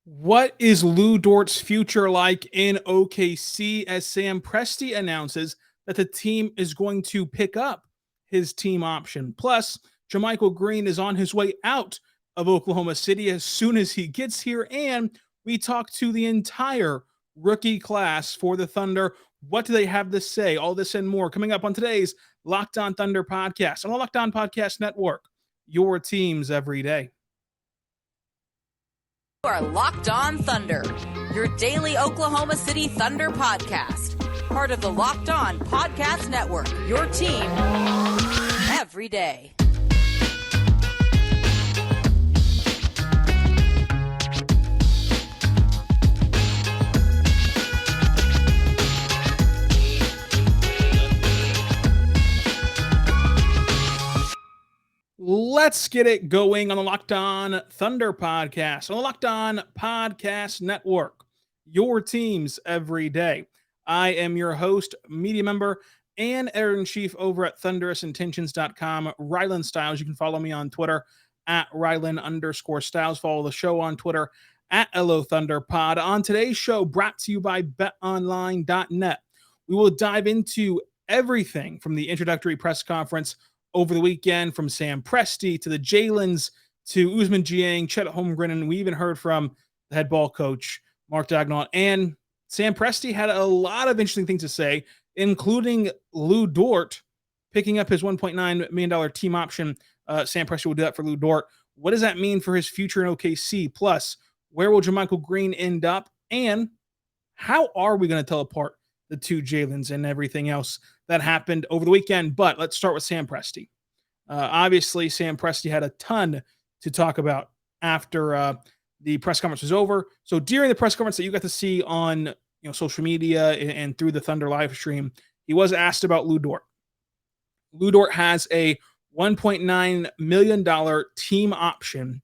What is Lu Dort's future like in OKC as Sam Presti announces that the team is going to pick up his team option? Plus, JaMychal Green is on his way out of Oklahoma City as soon as he gets here. And we talk to the entire rookie class for the Thunder. What do they have to say? All this and more coming up on today's Locked On Thunder podcast on the Locked On Podcast Network. Your teams every day. You are Locked On Thunder, your daily Oklahoma City Thunder podcast. Part of the Locked On Podcast Network, your team every day. Let's get it going on the Locked On Thunder podcast, on the Locked On Podcast Network, your teams every day. I am your host, media member, and editor-in-chief over at thunderousintentions.com, Rylan Styles. You can follow me on Twitter at Rylan_Styles. Follow the show on Twitter at LOThunderPod. On today's show, brought to you by BetOnline.net, we will dive into everything from the introductory press conference over the weekend, from Sam Presti to the Jalen's to Ousmane Dieng, Chet Holmgren, and we even heard from the head ball coach, Mark Daigneault. And Sam Presti had a lot of interesting things to say, including Lu Dort picking up his $1.9 million team option. Sam Presti will do that for Lu Dort. What does that mean for his future in OKC? Plus, where will JaMychal Green end up? And how are we going to tell apart the two Jalen's and everything else that happened over the weekend? But let's start with Sam Presti. Obviously, Sam Presti had a ton to talk about after the press conference was over. So during the press conference that you got to see on social media and through the Thunder live stream, he was asked about Lu Dort. Lu Dort has a $1.9 million team option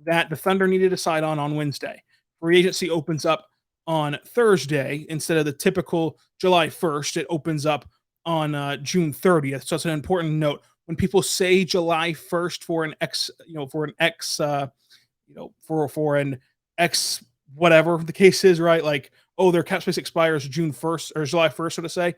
that the Thunder needed to decide on Wednesday. Free agency opens up on Thursday instead of the typical July 1st. It opens up on June 30th. So it's an important note. When people say July 1st for an X, whatever the case is, right? Like, oh, their cap space expires June 1st or July 1st, so to say.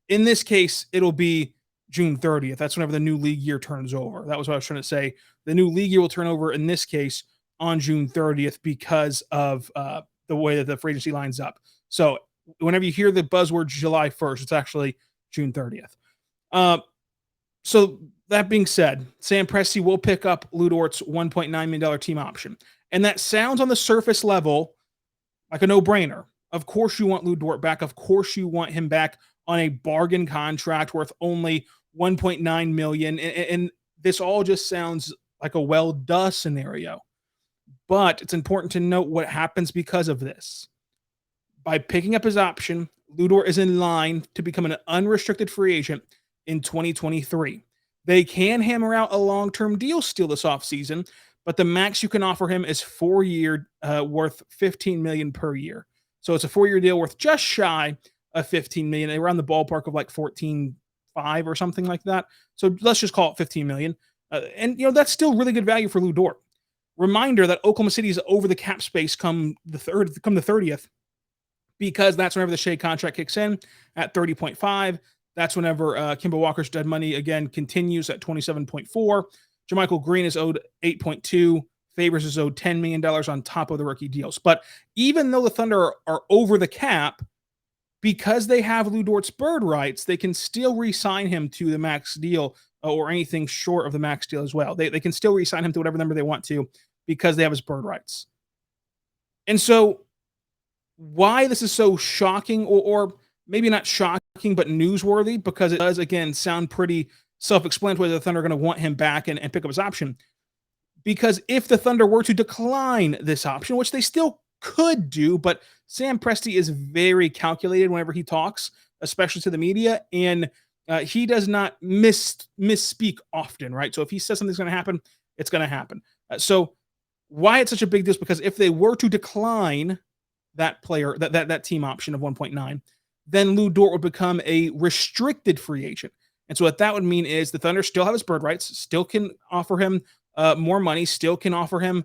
In this case, it'll be June 30th. That's whenever the new league year turns over. That was what I was trying to say. The new league year will turn over in this case on June 30th because of the way that the free agency lines up. So whenever you hear the buzzword July 1st, it's actually June 30th. So that being said, Sam Presti will pick up Lu Dort's $1.9 million team option. And that sounds on the surface level like a no-brainer. Of course you want Lu Dort back. Of course you want him back on a bargain contract worth only $1.9 million. And this all just sounds like a well-duh scenario. But it's important to note what happens because of this. By picking up his option, Lu Dort is in line to become an unrestricted free agent in 2023. They can hammer out a long-term deal still this offseason, but the max you can offer him is 4 year worth $15 million per year. So it's a 4-year deal worth just shy of $15 million. They were on the ballpark of like 14.5 or something like that. So let's just call it $15 million. And that's still really good value for Lu Dort. Reminder that Oklahoma City is over the cap space come the 30th, because that's whenever the Shea contract kicks in at 30.5. That's whenever Kemba Walker's dead money again continues at 27.4. JaMychal Green is owed 8.2. Favors is owed $10 million on top of the rookie deals. But even though the Thunder are over the cap, because they have Lu Dort's bird rights, they can still re-sign him to the max deal or anything short of the max deal as well. They can still re-sign him to whatever number they want to because they have his bird rights. And so why this is so shocking, or maybe not shocking, but newsworthy, because it does, again, sound pretty self-explanatory that the Thunder are going to want him back and pick up his option. Because if the Thunder were to decline this option, which they still could do, but Sam Presti is very calculated whenever he talks, especially to the media, and he does not misspeak often, right? So if he says something's going to happen, it's going to happen. So why it's such a big deal is because if they were to decline that player, that team option of 1.9, then Lu Dort would become a restricted free agent. And so what that would mean is the Thunder still have his bird rights, still can offer him more money, still can offer him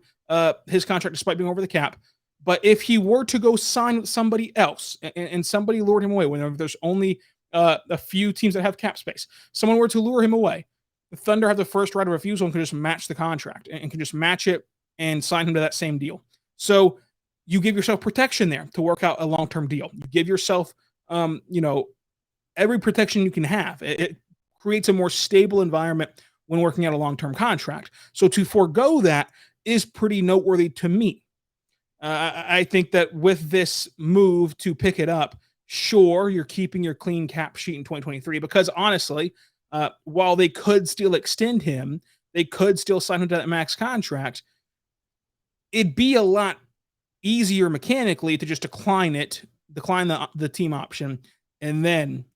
his contract despite being over the cap. But if he were to go sign with somebody else and somebody lured him away, whenever there's only a few teams that have cap space, someone were to lure him away, the Thunder have the first right of refusal and can just match the contract and can just match it and sign him to that same deal. So you give yourself protection there to work out a long-term deal. You give yourself, every protection you can have. It creates a more stable environment when working out a long-term contract. So to forego that is pretty noteworthy to me. I think that with this move to pick it up, sure, you're keeping your clean cap sheet in 2023 because honestly, while they could still extend him, they could still sign him to that max contract. It'd be a lot easier mechanically to just decline the team option and then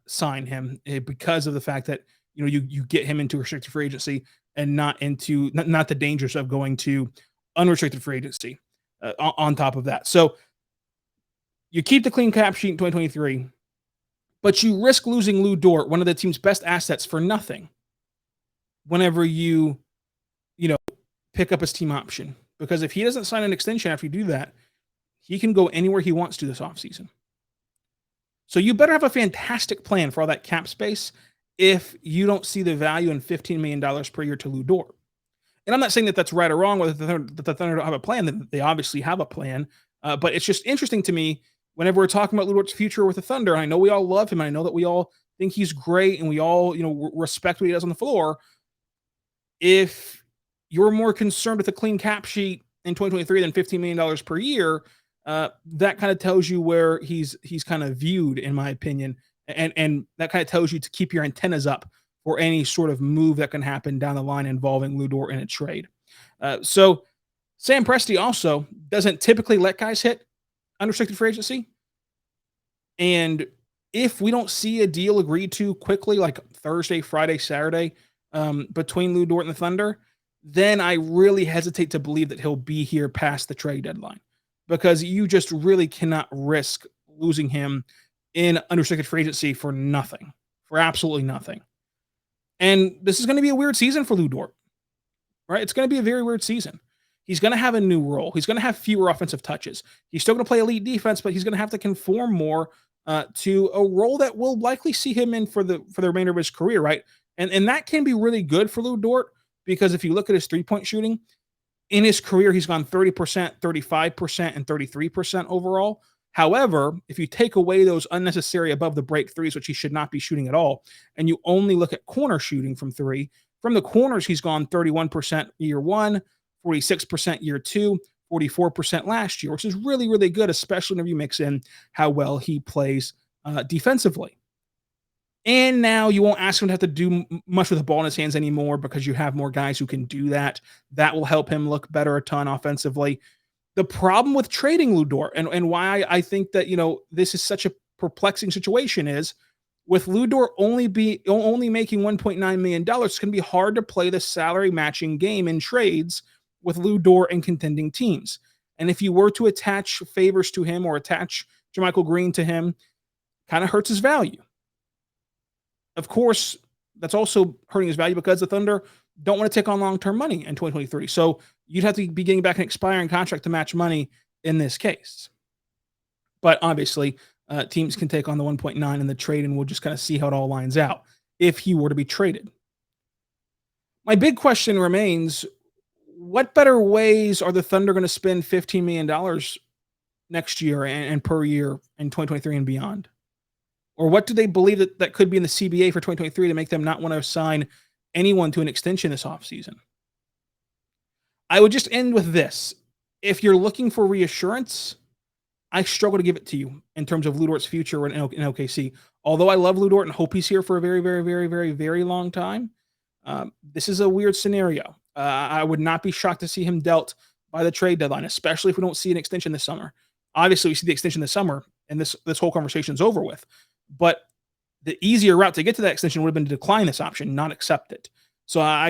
sign him because of the fact that you get him into restricted free agency and not the dangers of going to unrestricted free agency on top of that. So you keep the clean cap sheet in 2023, but you risk losing Lu Dort, one of the team's best assets, for nothing whenever you pick up his team option. Because if he doesn't sign an extension after you do that, he can go anywhere he wants to this offseason. So you better have a fantastic plan for all that cap space if you don't see the value in $15 million per year to Lu Dort. And I'm not saying that that's right or wrong, whether the Thunder don't have a plan. That they obviously have a plan. But it's just interesting to me whenever we're talking about Lu Dort's future with the Thunder. And I know we all love him. And I know that we all think he's great and we all respect what he does on the floor. If you're more concerned with a clean cap sheet in 2023 than $15 million per year, that kind of tells you where he's kind of viewed, in my opinion. And that kind of tells you to keep your antennas up for any sort of move that can happen down the line involving Lu Dort in a trade. So Sam Presti also doesn't typically let guys hit unrestricted free agency. And if we don't see a deal agreed to quickly, like Thursday, Friday, Saturday, between Lu Dort and the Thunder, then I really hesitate to believe that he'll be here past the trade deadline, because you just really cannot risk losing him in unrestricted free agency for nothing, for absolutely nothing. And this is going to be a weird season for Lu Dort, right? It's going to be a very weird season. He's going to have a new role. He's going to have fewer offensive touches. He's still going to play elite defense, but he's going to have to conform more to a role that will likely see him in for the remainder of his career, right? And that can be really good for Lu Dort, because if you look at his three-point shooting, in his career, he's gone 30%, 35%, and 33% overall. However, if you take away those unnecessary above the break threes, which he should not be shooting at all, and you only look at corner shooting from three, from the corners, he's gone 31% year one, 46% year two, 44% last year, which is really, really good, especially whenever you mix in how well he plays defensively. And now you won't ask him to have to do much with the ball in his hands anymore, because you have more guys who can do that. That will help him look better a ton offensively. The problem with trading Lu Dort and why I think that, this is such a perplexing situation is, with Lu Dort only making $1.9 million, it's going to be hard to play the salary matching game in trades with Lu Dort and contending teams. And if you were to attach favors to him or attach JaMychal Green to him, kind of hurts his value. Of course, that's also hurting his value because the Thunder don't want to take on long-term money in 2023. So you'd have to be getting back an expiring contract to match money in this case. But obviously, teams can take on the 1.9 in the trade, and we'll just kind of see how it all lines out if he were to be traded. My big question remains, what better ways are the Thunder going to spend $15 million next year and per year in 2023 and beyond? Or what do they believe that could be in the CBA for 2023 to make them not want to assign anyone to an extension this offseason? I would just end with this. If you're looking for reassurance, I struggle to give it to you in terms of Lu Dort's future in OKC. Although I love Lu Dort and hope he's here for a very, very, very, very, very long time, this is a weird scenario. I would not be shocked to see him dealt by the trade deadline, especially if we don't see an extension this summer. Obviously, we see the extension this summer, and this whole conversation is over with. But the easier route to get to that extension would have been to decline this option, not accept it. So I'm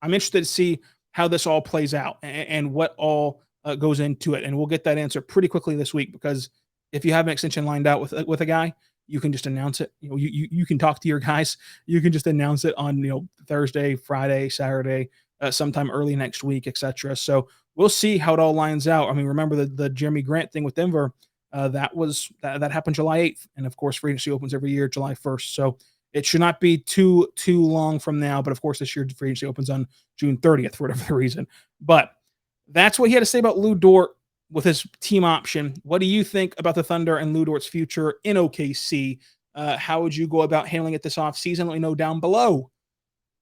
interested to see how this all plays out and what all goes into it. And we'll get that answer pretty quickly this week, because if you have an extension lined out with a guy, you can just announce it. You can talk to your guys. You can just announce it on Thursday, Friday, Saturday, sometime early next week, etc. So we'll see how it all lines out. I mean, remember the Jeremy Grant thing with Denver, that happened July 8th. And of course, free agency opens every year, July 1st. So it should not be too long from now. But of course, this year free agency opens on June 30th for whatever the reason. But that's what he had to say about Lu Dort with his team option. What do you think about the Thunder and Lu Dort's future in OKC? How would you go about handling it this offseason? Let me know down below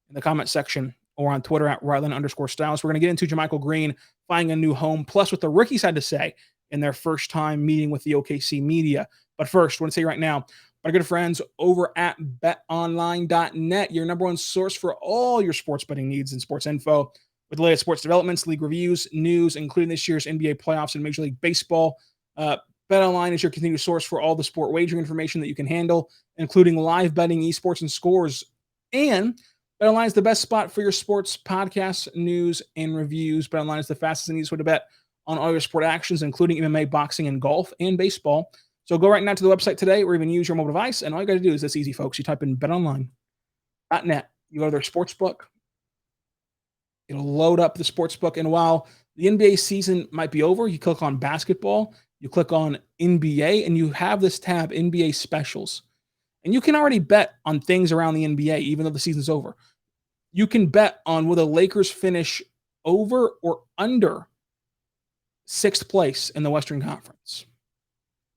in the comment section or on Twitter at Ryland_Styles. We're going to get into JaMychal Green finding a new home, plus what the rookies had to say in their first time meeting with the OKC media. But first, I want to say right now, my good friends over at BetOnline.net, your number one source for all your sports betting needs and sports info, with the latest sports developments, league reviews, news, including this year's NBA playoffs and Major League Baseball. BetOnline is your continued source for all the sport wagering information that you can handle, including live betting, esports, and scores. And BetOnline is the best spot for your sports podcasts, news, and reviews. BetOnline is the fastest and easiest way to bet on all your sport actions, including MMA, boxing, and golf, and baseball. So go right now to the website today, or even use your mobile device, and all you got to do is this easy, folks. You type in BetOnline.net. You go to their sports book. It'll load up the sports book, and while the NBA season might be over, you click on basketball, you click on NBA, and you have this tab, NBA Specials. And you can already bet on things around the NBA, even though the season's over. You can bet on will the Lakers finish over or under 6th place in the Western Conference.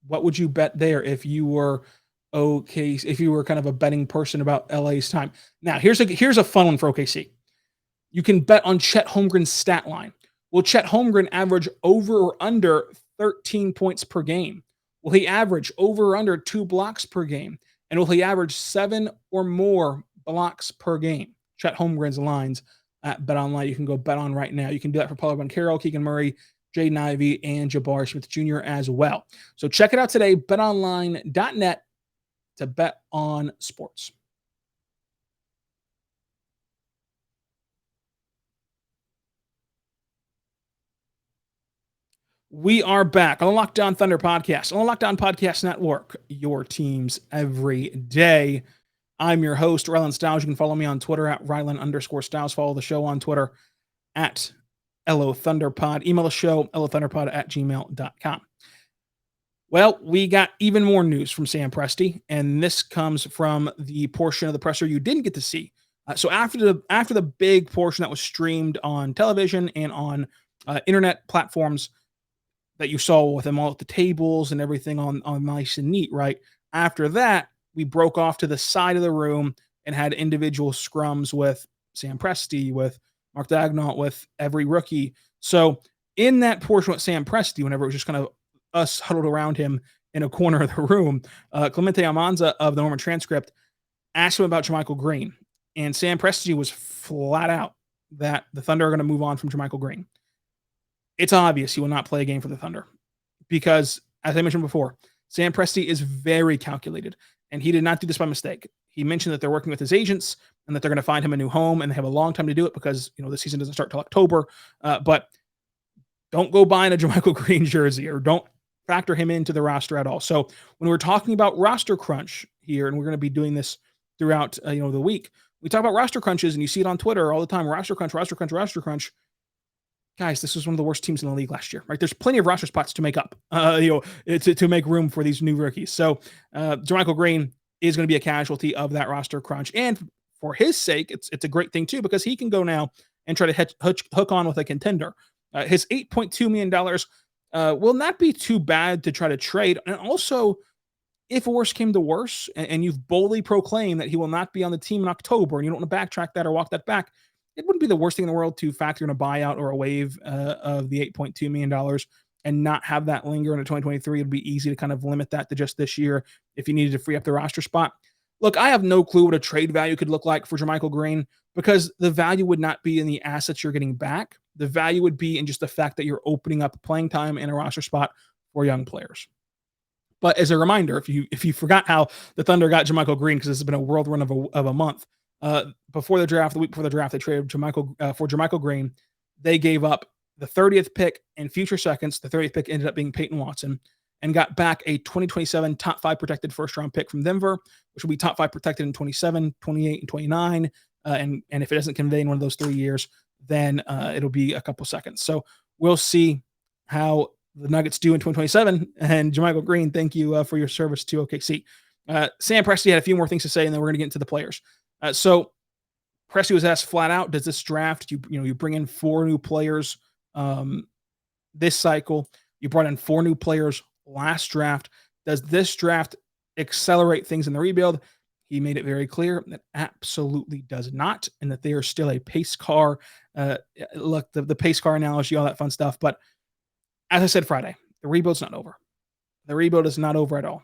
What would you bet there if you were if you were kind of a betting person about LA's time? Now, here's a fun one for OKC. You can bet on Chet Holmgren's stat line. Will Chet Holmgren average over or under 13 points per game? Will he average over or under 2 blocks per game? And will he average 7 or more blocks per game? Chet Holmgren's lines at BetOnline. You can go bet on right now. You can do that for Paulo Banchero, Keegan Murray, Jaden Ivey, and Jabari Smith Jr. as well. So check it out today, betonline.net, to bet on sports. We are back on the Locked On Thunder Podcast, on the Locked On Podcast Network, your teams every day. I'm your host, Ryland Styles. You can follow me on Twitter at Ryland_Styles. Follow the show on Twitter at LOThunderPod. Email the show, LOThunderPod@gmail.com. Well, we got even more news from Sam Presti, and this comes from the portion of the presser you didn't get to see. So after the big portion that was streamed on television and on internet platforms that you saw with them all at the tables and everything on nice and neat, right? After that, we broke off to the side of the room and had individual scrums with Sam Presti, with Mark Dagnall, with every rookie. So in that portion with Sam Presti, whenever it was just kind of us huddled around him in a corner of the room, Clemente Almanza of the Norman Transcript asked him about JaMychal Green. And Sam Presti was flat out that the Thunder are going to move on from JaMychal Green. It's obvious he will not play a game for the Thunder because, as I mentioned before, Sam Presti is very calculated, and he did not do this by mistake. He mentioned that they're working with his agents and that they're going to find him a new home, and they have a long time to do it because, the season doesn't start till October. But don't go buying a JaMychal Green jersey, or don't factor him into the roster at all. So when we're talking about roster crunch here, and we're going to be doing this throughout the week, we talk about roster crunches, and you see it on Twitter all the time. Roster crunch, roster crunch, roster crunch. Guys, this was one of the worst teams in the league last year, right? There's plenty of roster spots to make up, to make room for these new rookies. So JaMychal Green is going to be a casualty of that roster crunch. And for his sake, it's a great thing too, because he can go now and try to hook on with a contender. His $8.2 million will not be too bad to try to trade. And also, if worse came to worse, and you've boldly proclaimed that he will not be on the team in October, and you don't want to backtrack that or walk that back, it wouldn't be the worst thing in the world to factor in a buyout or a waive of the $8.2 million and not have that linger into 2023. It'd be easy to kind of limit that to just this year if you needed to free up the roster spot. Look, I have no clue what a trade value could look like for JaMychal Green, because the value would not be in the assets you're getting back. The value would be in just the fact that you're opening up playing time in a roster spot for young players. But as a reminder, if you forgot how the Thunder got JaMychal Green, because this has been a whirlwind of a month, before the draft, the week before the draft, they traded for JaMychal Green. They gave up the 30th pick and future seconds. The 30th pick ended up being Peyton Watson, and got back a 2027 top 5 protected first round pick from Denver, which will be top 5 protected in 27, 28, and 29. And if it doesn't convey in one of those 3 years, then it'll be a couple seconds. So we'll see how the Nuggets do in 2027. And JaMychal Green, thank you for your service to OKC. Sam Presti had a few more things to say, and then we're going to get into the players. So Presti was asked flat out, does this draft, you bring in 4 new players this cycle. You brought in 4 new players last draft. Does this draft accelerate things in the rebuild? He made it very clear that absolutely does not, and that they are still a pace car. Look, the pace car analogy, all that fun stuff. But as I said Friday, the rebuild's not over. The rebuild is not over at all.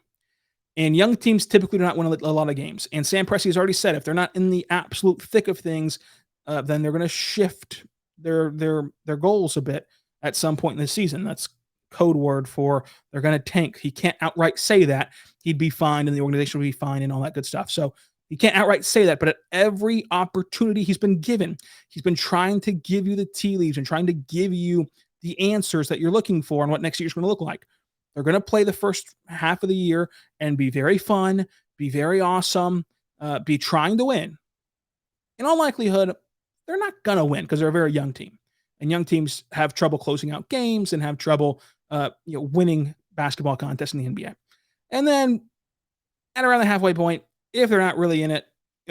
And young teams typically do not win a lot of games. And Sam Presti has already said if they're not in the absolute thick of things, then they're going to shift their goals a bit at some point in the season. That's code word for they're going to tank. He can't outright say that. He'd be fine and the organization would be fine and all that good stuff. So he can't outright say that, but at every opportunity he's been given, he's been trying to give you the tea leaves and trying to give you the answers that you're looking for and what next year's going to look like. They're going to play the first half of the year and be very fun, be very awesome, be trying to win. In all likelihood, they're not going to win because they're a very young team. And young teams have trouble closing out games and have trouble winning basketball contests in the NBA. And then at around the halfway point, if they're not really in it,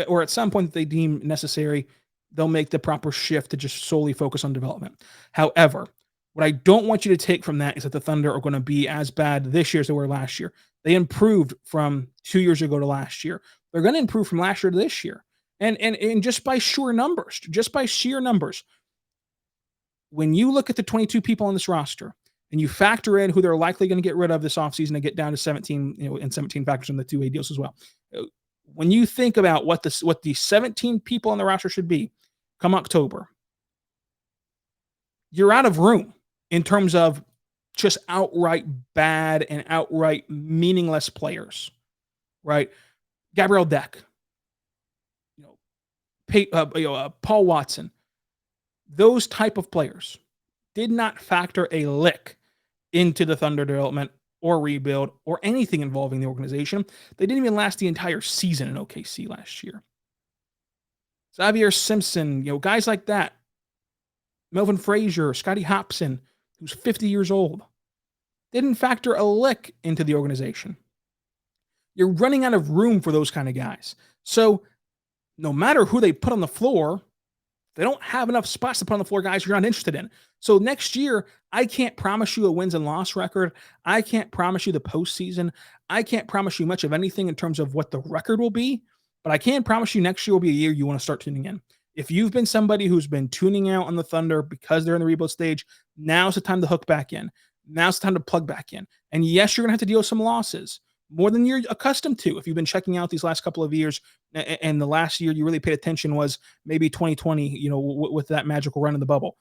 or at some point that they deem necessary, they'll make the proper shift to just solely focus on development. However, what I don't want you to take from that is that the Thunder are going to be as bad this year as they were last year. They improved from 2 years ago to last year. They're going to improve from last year to this year. And just by sheer numbers, when you look at the 22 people on this roster and you factor in who they're likely going to get rid of this offseason and get down to 17, and 17 factors in the 2-way deals as well. When you think about what the 17 people on the roster should be come October, you're out of room in terms of just outright bad and outright meaningless players, right? Gabriel Deck, Paul Watson, those type of players did not factor a lick into the Thunder development or rebuild or anything involving the organization. They didn't even last the entire season in OKC last year. Xavier Simpson, guys like that. Melvin Frazier, Scotty Hopson, who's 50 years old, didn't factor a lick into the organization. You're running out of room for those kind of guys. So no matter who they put on the floor, they don't have enough spots to put on the floor guys you're not interested in. So next year, I can't promise you a wins and loss record. I can't promise you the postseason. I can't promise you much of anything in terms of what the record will be, but I can promise you next year will be a year you want to start tuning in. If you've been somebody who's been tuning out on the Thunder because they're in the rebuild stage, now's the time to hook back in. Now's the time to plug back in. And yes, you're going to have to deal with some losses, more than you're accustomed to. If you've been checking out these last couple of years, and the last year you really paid attention was maybe 2020, with that magical run in the bubble.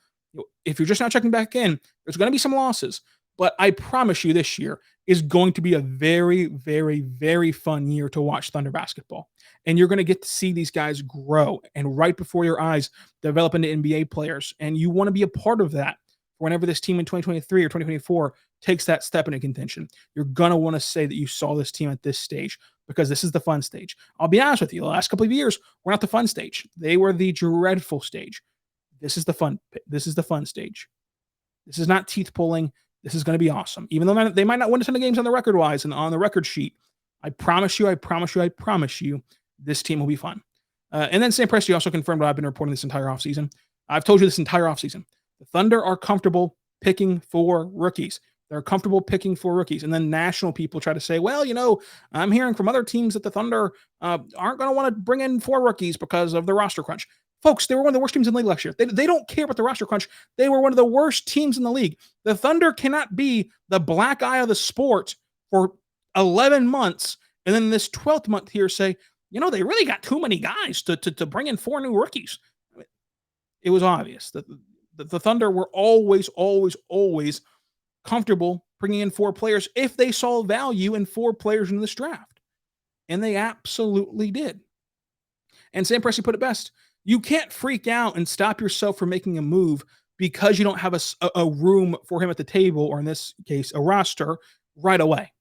If you're just not checking back in, there's going to be some losses. But I promise you this year is going to be a very, very, very fun year to watch Thunder basketball. And you're going to get to see these guys grow and right before your eyes develop into NBA players. And you want to be a part of that whenever this team in 2023 or 2024 takes that step into contention. You're going to want to say that you saw this team at this stage because this is the fun stage. I'll be honest with you. The last couple of years were not the fun stage. They were the dreadful stage. This is the fun stage. This is not teeth pulling. This is going to be awesome. Even though they might not win a ton of games on the record wise and on the record sheet, I promise you, this team will be fun. And then Sam Presti also confirmed what I've been reporting this entire offseason. I've told you this entire offseason. The Thunder are comfortable picking for rookies. They're comfortable picking for rookies. And then national people try to say, well, I'm hearing from other teams that the Thunder aren't going to want to bring in 4 rookies because of the roster crunch. Folks, they were one of the worst teams in the league last year. They don't care about the roster crunch. They were one of the worst teams in the league. The Thunder cannot be the black eye of the sport for 11 months. And then this 12th month here say, they really got too many guys to bring in 4 new rookies. It was obvious that the Thunder were always comfortable bringing in 4 players if they saw value in 4 players in this draft. And they absolutely did. And Sam Presti put it best. You can't freak out and stop yourself from making a move because you don't have a room for him at the table, or in this case, a roster, right away.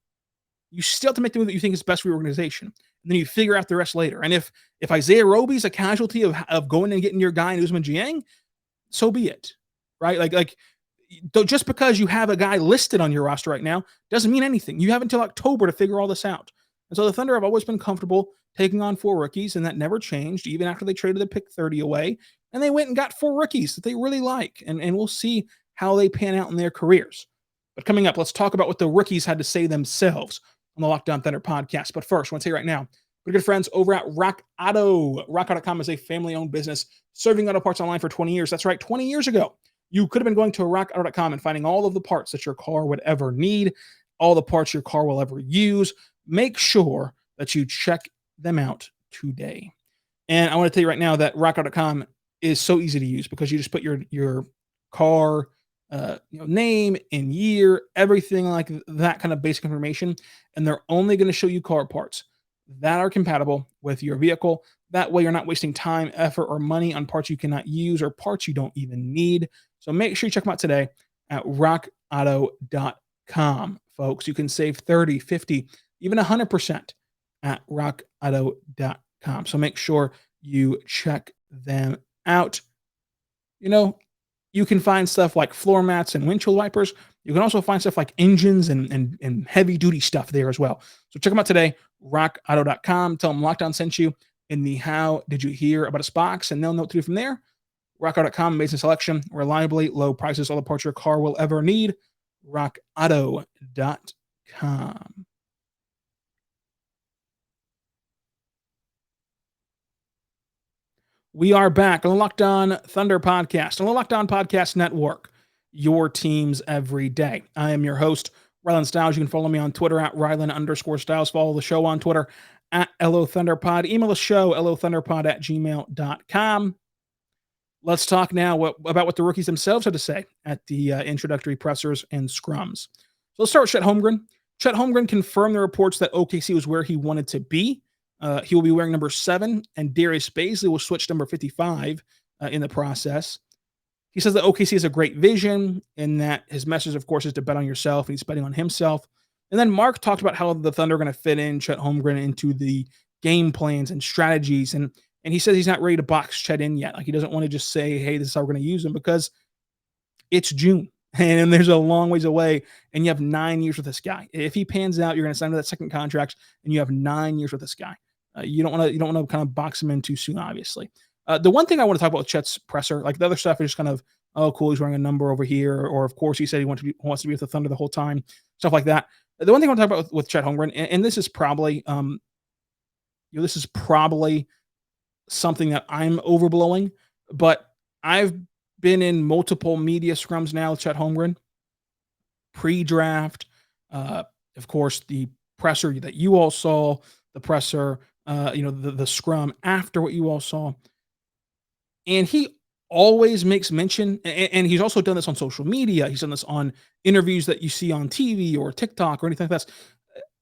You still have to make the move that you think is best for your organization. And then you figure out the rest later. And if Isaiah Roby's a casualty of going and getting your guy in Usman Jiang, so be it. Right? Like Just because you have a guy listed on your roster right now doesn't mean anything. You have until October to figure all this out. And so the Thunder have always been comfortable taking on 4 rookies, and that never changed, even after they traded the pick 30 away. And they went and got 4 rookies that they really like. And we'll see how they pan out in their careers. But coming up, let's talk about what the rookies had to say themselves on the Locked On Thunder podcast. But first, I want to say right now, we're good friends over at RockAuto. RockAuto.com is a family-owned business serving auto parts online for 20 years. That's right, 20 years ago. You could have been going to RockAuto.com and finding all of the parts that your car would ever need, all the parts your car will ever use. Make sure that you check them out today. And I want to tell you right now that RockAuto.com is so easy to use because you just put your car name and year, everything like that kind of basic information, and they're only going to show you car parts that are compatible with your vehicle. That way you're not wasting time, effort, or money on parts you cannot use or parts you don't even need. So make sure you check them out today at rockauto.com, folks. You can save 30, 50, even 100% at rockauto.com. So make sure you check them out. You can find stuff like floor mats and windshield wipers. You can also find stuff like engines and heavy duty stuff there as well. So check them out today, rockauto.com. Tell them Lockdown sent you in the How Did You Hear About Us box, and they'll know what to do from there. RockAuto.com, amazing selection, reliably low prices, all the parts your car will ever need. RockAuto.com. We are back on the Locked On Thunder podcast, on the Locked On Podcast Network, your teams every day. I am your host, Rylan Stiles. You can follow me on Twitter at Rylan_Stiles. Follow the show on Twitter at LO ThunderPod. Email the show, lothunderpod@gmail.com. Let's talk now about what the rookies themselves had to say at the introductory pressers and scrums. So let's start with Chet Holmgren. Chet Holmgren confirmed the reports that OKC was where he wanted to be. He will be wearing number 7, and Darius Bazley will switch to number 55 in the process. He says that OKC has a great vision, and that his message, of course, is to bet on yourself, and he's betting on himself. And then Mark talked about how the Thunder are going to fit in Chet Holmgren into the game plans and strategies, and he says he's not ready to box Chet in yet. Like, he doesn't want to just say, hey, this is how we're going to use him, because it's June, and there's a long ways away, and you have 9 years with this guy. If he pans out, you're going to sign to that second contract, and you have 9 years with this guy. You don't want to kind of box him in too soon, obviously. The one thing I want to talk about with Chet's presser, like the other stuff is just kind of, oh, cool, he's wearing a number over here, or of course he said he wants to be with the Thunder the whole time, stuff like that. The one thing I want to talk about with Chet Holmgren, and this is probably, something that I'm overblowing, but I've been in multiple media scrums now with Chet Holmgren, pre-draft, of course, the presser that you all saw, the presser, the scrum after what you all saw. And he always makes mention, and he's also done this on social media. He's done this on interviews that you see on TV or TikTok or anything like that.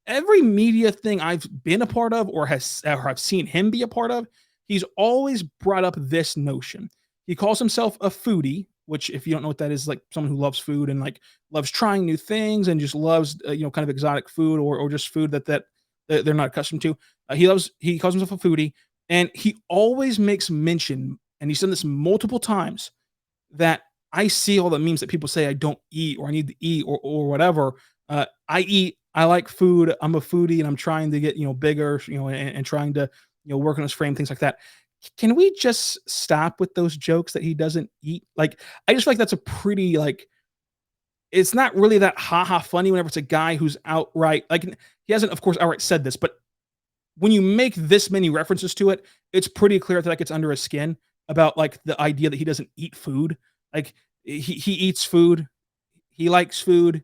Every media thing I've been a part of or I've seen him be a part of, he's always brought up this notion. He calls himself a foodie, which, if you don't know what that is, like someone who loves food and like loves trying new things and just loves, kind of exotic food or just food that they're not accustomed to. He calls himself a foodie, and he always makes mention, and he's done this multiple times, that I see all the memes that people say I don't eat or I need to eat or whatever. I eat. I like food. I'm a foodie, and I'm trying to get bigger, and trying to work on his frame, things like that. Can we just stop with those jokes that he doesn't eat? Like, I just feel like that's a pretty it's not really that funny whenever it's a guy who's outright, like, he hasn't, of course, outright said this, but when you make this many references to it, it's pretty clear that gets under his skin about like the idea that he doesn't eat food. Like, he eats food. He likes food.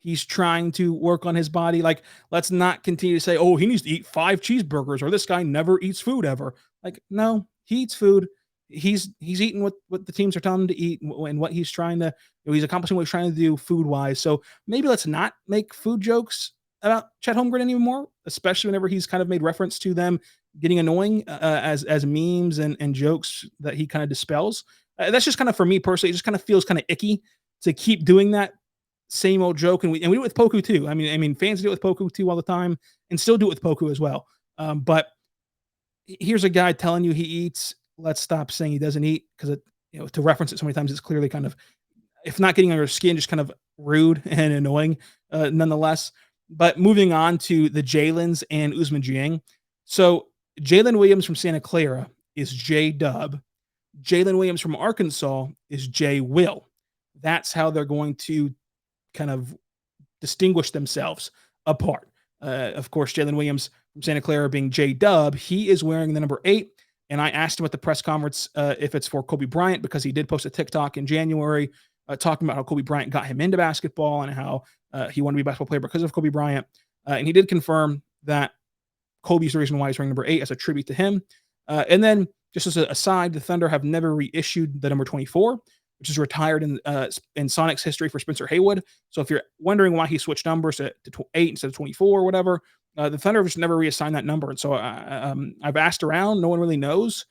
He's trying to work on his body. Like, let's not continue to say, oh, he needs to eat 5 cheeseburgers, or this guy never eats food ever. Like, no, he eats food. He's eating what the teams are telling him to eat, and what he's trying to, he's accomplishing what he's trying to do food wise. So maybe let's not make food jokes about Chet Holmgren anymore, especially whenever he's kind of made reference to them getting annoying as memes and jokes that he kind of dispels. That's just kind of, for me personally, it just kind of feels kind of icky to keep doing that same old joke. And we do it with Poku too. I mean, fans do it with Poku too all the time, and still do it with Poku as well. But here's a guy telling you he eats. Let's stop saying he doesn't eat, because to reference it so many times, it's clearly kind of if not getting on your skin, just kind of rude and annoying nonetheless. But moving on to the Jalen's and Ousmane Dieng. So Jalen Williams from Santa Clara is J-Dub. Jalen Williams from Arkansas is J-Will. That's how they're going to kind of distinguish themselves apart. Of course, Jalen Williams from Santa Clara being J-Dub, he is wearing the number 8. And I asked him at the press conference if it's for Kobe Bryant, because he did post a TikTok in January talking about how Kobe Bryant got him into basketball and how he wanted to be a basketball player because of Kobe Bryant. And he did confirm that Kobe's the reason why he's wearing number 8 as a tribute to him. And then just as an aside, the Thunder have never reissued the number 24, which is retired in Sonics history for Spencer Haywood. So if you're wondering why he switched numbers to 8 instead of 24 or whatever, the Thunder have just never reassigned that number. And so I've asked around. No one really knows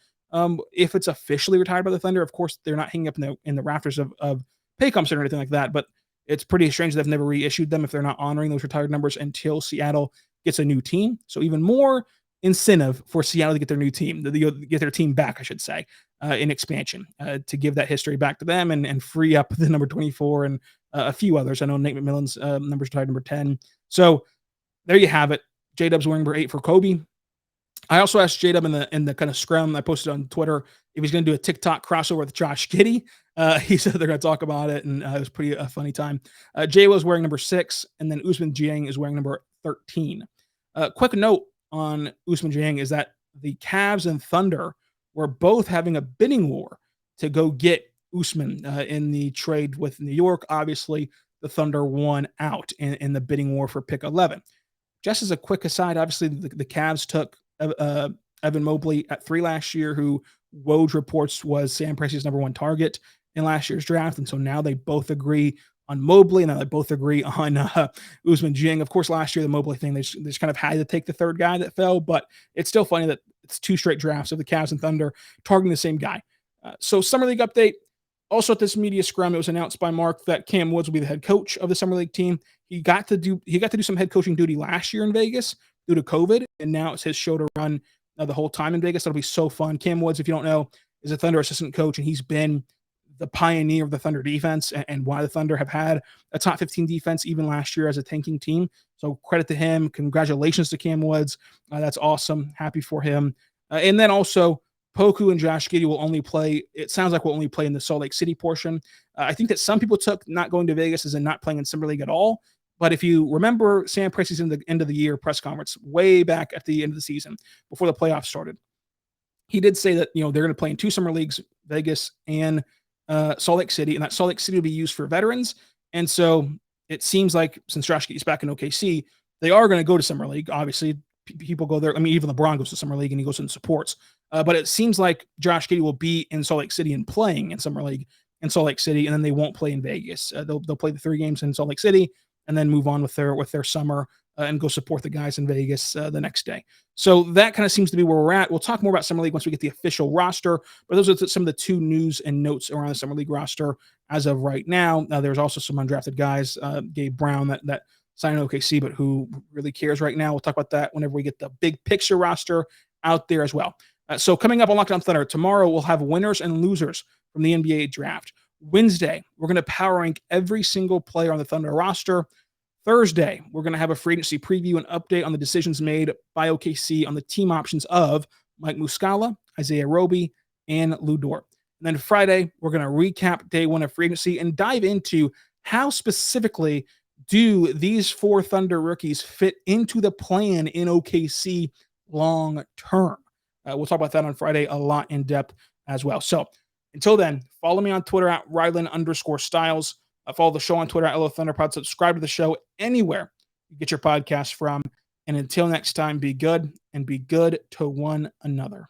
if it's officially retired by the Thunder. Of course, they're not hanging up in the rafters of Paycom or anything like that, but it's pretty strange they've never reissued them if they're not honoring those retired numbers until Seattle gets a new team. So even more incentive for Seattle to get their new team, get their team back, I should say, in expansion, to give that history back to them and free up the number 24 and a few others. I know Nate McMillan's number's retired number 10. So there you have it. J-Dub's wearing number 8 for Kobe. I also asked J-Dub in the kind of scrum I posted on Twitter if he's going to do a TikTok crossover with Josh Giddey. He said they're going to talk about it, and it was pretty a funny time. J was wearing number 6, and then Ousmane Dieng is wearing number 13. Quick note on Ousmane Dieng is that the Cavs and Thunder were both having a bidding war to go get Ousmane in the trade with New York. Obviously, the Thunder won out in the bidding war for pick 11. Just as a quick aside, obviously the Cavs took Evan Mobley at 3 last year, who Woj reports was Sam Presti's number 1 target in last year's draft. And so now they both agree on Mobley, and now they both agree on Ousmane Dieng. Of course, last year, the Mobley thing, they just kind of had to take the third guy that fell, but it's still funny that it's 2 straight drafts of the Cavs and Thunder targeting the same guy. So Summer League update. Also at this media scrum, it was announced by Mark that Cam Woods will be the head coach of the Summer League team. He got to do some head coaching duty last year in Vegas due to COVID, and now it's his show to run the whole time in Vegas. That'll be so fun. Cam Woods, if you don't know, is a Thunder assistant coach, and he's been the pioneer of the Thunder defense and why the Thunder have had a top 15 defense even last year as a tanking team. So credit to him. Congratulations to Cam Woods. That's awesome. Happy for him. And then also Poku and Josh Giddey will only play, it sounds like we'll only play in the Salt Lake City portion. I think that some people took not going to Vegas as in not playing in Summer League at all. But if you remember Sam Presti's in the end of the year press conference way back at the end of the season before the playoffs started, he did say that, they're going to play in 2 summer leagues, Vegas and Salt Lake City, and that Salt Lake City will be used for veterans. And so it seems like since Josh Giddey's back in OKC, they are going to go to Summer League. Obviously, people go there. I mean, even LeBron goes to Summer League and he goes and supports. But it seems like Josh Giddey will be in Salt Lake City and playing in Summer League in Salt Lake City, and then they won't play in Vegas. They'll play the 3 games in Salt Lake City and then move on with their summer and go support the guys in Vegas the next day. So that kind of seems to be where we're at. We'll talk more about Summer League once we get the official roster, but those are some of the 2 news and notes around the Summer League roster as of right now. There's also some undrafted guys, Gabe Brown, that signed OKC, but who really cares right now. We'll talk about that whenever we get the big picture roster out there as well. So coming up on Locked On Thunder, tomorrow we'll have winners and losers from the NBA draft. Wednesday, we're going to power rank every single player on the Thunder roster. Thursday, we're going to have a free agency preview and update on the decisions made by OKC on the team options of Mike Muscala, Isaiah Roby, and Lu Dort. And then Friday, we're going to recap day 1 of free agency and dive into how specifically do these 4 Thunder rookies fit into the plan in OKC long term. We'll talk about that on Friday a lot in depth as well. So until then, follow me on Twitter at Rylan_Styles. Follow the show on Twitter at LO Thunderpod. Subscribe to the show anywhere you get your podcast from. And until next time, be good and be good to one another.